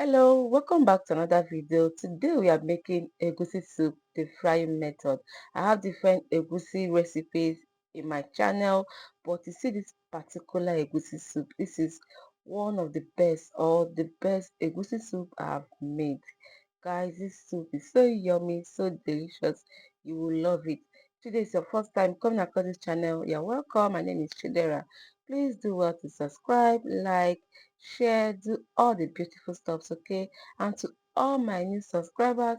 Hello, welcome back to another video. Today we are making egusi soup the frying method. I have different egusi recipes in my channel, but you see this particular egusi soup, this is one of the best or the best egusi soup I have made. Guys, this soup is so yummy, so delicious. You will love it. Today is your first time coming across this channel. You're welcome. My name is Chidera. Please do well to subscribe, like, share, do all the beautiful stuffs, okay? And to all my new subscribers,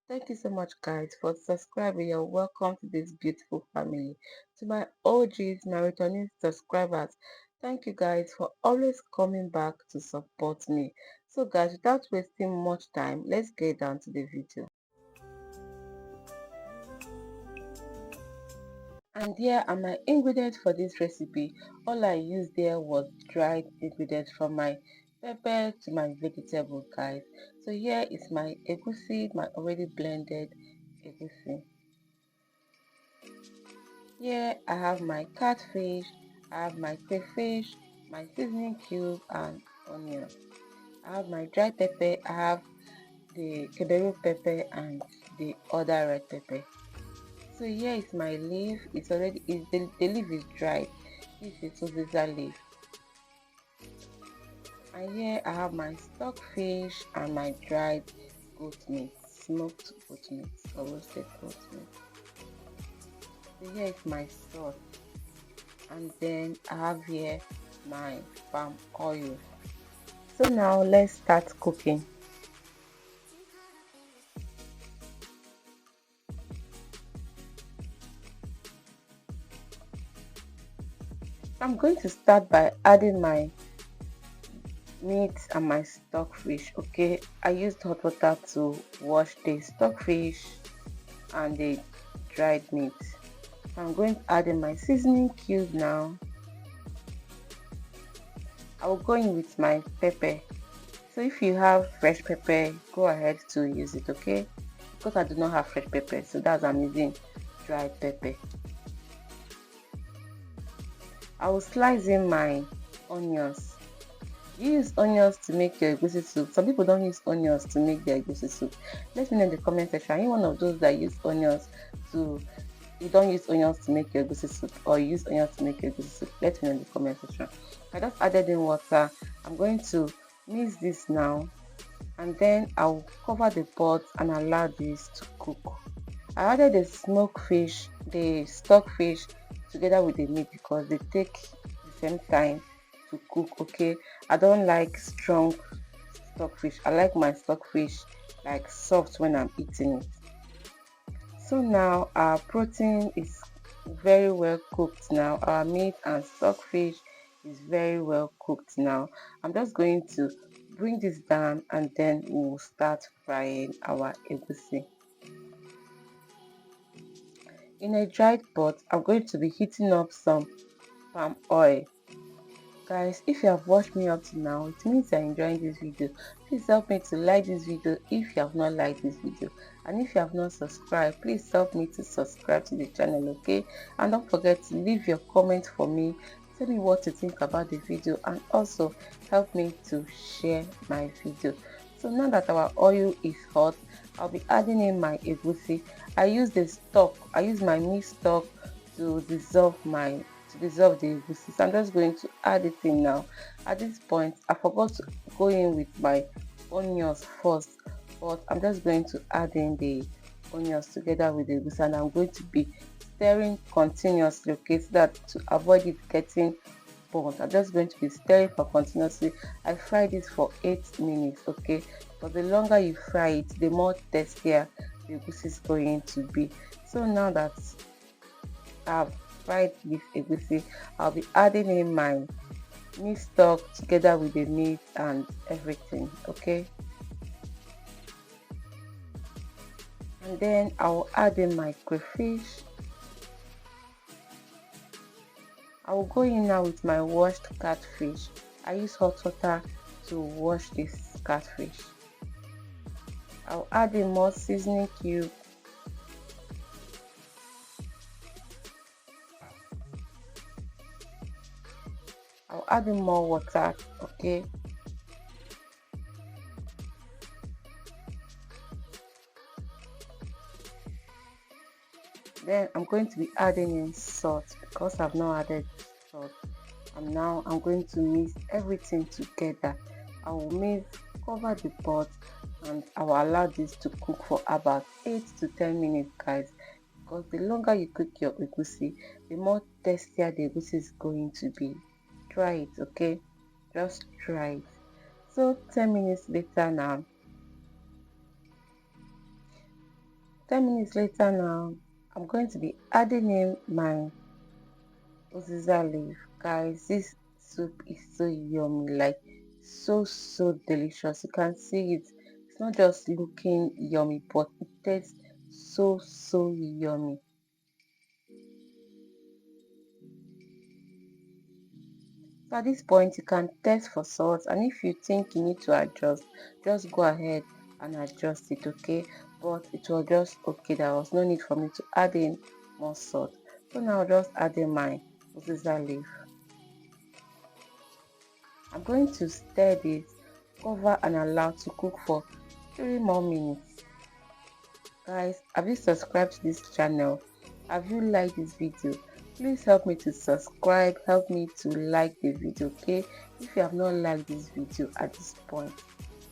thank you so much, guys, for subscribing. You're welcome to this beautiful family. To my OGs, my returning subscribers, thank you guys for always coming back to support me. So guys, without wasting much time, let's get down to the video. And here are my ingredients for this recipe. All I used there was dried ingredients from my pepper to my vegetable, guys. So here is my egusi, my already blended egusi. Here I have my catfish, I have my crayfish, my seasoning cube and onion. I have my dry pepper, I have the Chidera pepper and the other red pepper. So here is my leaf. It's already the leaf is dried. This is Ogbata leaf. And here I have my stock fish and my dried goat meat, smoked goat meat or roasted goat meat. So here is my sauce, and then I have here my palm oil. So now let's start cooking. I'm going to start by adding my meat and my stockfish. Okay, I used hot water to wash the stockfish and the dried meat. So I'm going to add in my seasoning cube now. I will go in with my pepper. So if you have fresh pepper, go ahead to use it, okay? Because I do not have fresh pepper, so that's why I'm using dried pepper. I will slice in my onions. You use onions to make your egusi soup. Some people don't use onions to make their egusi soup. Let me know in the comment section. Are you one of those that use onions to you don't use onions to make your egusi soup, or you use onions to make your egusi soup? Let me know in the comment section. I just added in water. I'm going to mix this now, and then I'll cover the pot and allow this to cook. I added the smoked fish, the stock fish together with the meat because they take the same time to cook. Okay, I don't like strong stockfish. I like my stockfish like soft when I'm eating it. So now our protein is very well cooked now. Our meat and stockfish is very well cooked now. I'm just going to bring this down and then we'll start frying our egusi. In a dried pot, I'm going to be heating up some palm oil. Guys, if you have watched me up to now, it means you're enjoying this video. Please help me to like this video if you have not liked this video, and if you have not subscribed, please help me to subscribe to the channel, okay? And don't forget to leave your comment for me. Tell me what you think about the video, and also help me to share my video. So now that our oil is hot, I'll be adding in my egusi. I use my meat stock to dissolve the egusi. So I'm just going to add it in now. At this point, I forgot to go in with my onions first, but I'm just going to add in the onions together with the egusi, and I'm going to be stirring continuously, okay, so that to avoid it getting burnt. I'm just going to be stirring for continuously. I fried it for 8 minutes, okay, but the longer you fry it, the more tastier the egusi is going to be. So now that I've fried this egusi, I'll be adding in my meat stock together with the meat and everything, okay? And then I'll add in my crayfish. I will go in now with my washed catfish. I use hot water to wash this catfish. I'll add in more seasoning cube. I'll add in more water, okay? Then I'm going to be adding in salt because I've not added salt. And now I'm going to mix everything together. I will cover the pot, and I will allow this to cook for about 8 to 10 minutes, guys. Because the longer you cook your egusi, the more tastier the egusi is going to be. Try it, okay? Just try it. So 10 minutes later now, 10 minutes later now, I'm going to be adding in my uziza leaf. Guys, this soup is so yummy, like so delicious. You can see it. It's not just looking yummy, but it tastes so yummy. So at this point, you can test for salt, and if you think you need to adjust, just go ahead and adjust it, okay? But it was just okay. There was no need for me to add in more salt. So now I'll just add in my uziza leaf. I'm going to stir this, cover and allow to cook for 3 more minutes. Guys, have you subscribed to this channel? Have you liked this video? Please help me to subscribe, help me to like the video, okay? If you have not liked this video at this point,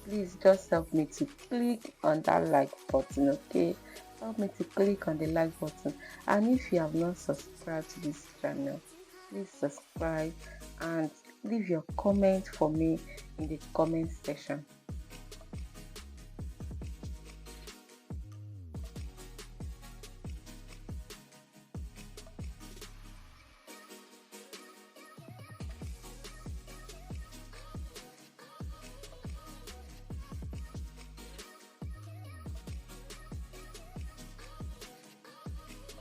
please just help me to click on that like button, okay? Help me to click on the like button. And if you have not subscribed to this channel, please subscribe and leave your comment for me in the comment section.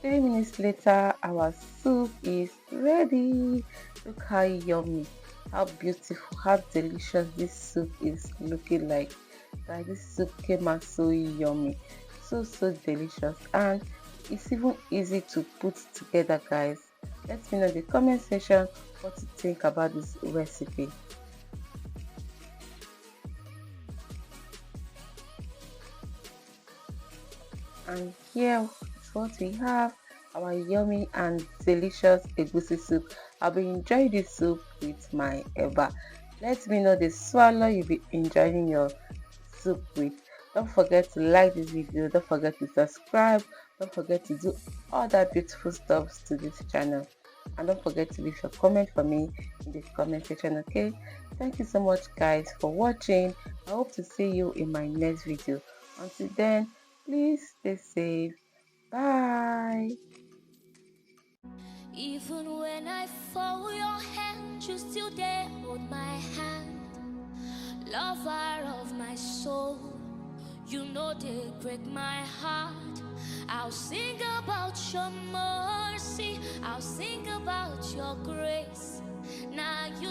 Three minutes later, our soup is ready. Look how yummy, how beautiful, how delicious this soup is looking like. Guys, this soup came out so yummy, so delicious, and it's even easy to put together, guys. Let me know in the comment section what you think about this recipe. And here is what we have, our yummy and delicious egusi soup. I'll be enjoying this soup with my eba. Let me know the swallow you'll be enjoying your soup with. Don't forget to like this video, don't forget to subscribe, don't forget to do all that beautiful stuff to this channel, and don't forget to leave your comment for me in the comment section, okay? Thank you so much, guys, for watching. I hope to see you in my next video. Until then, please stay safe. Bye. Even when I fall, your hand, you still there, hold my hand. Lover of my soul, you know they break my heart. I'll sing about your mercy, I'll sing about your grace. Now you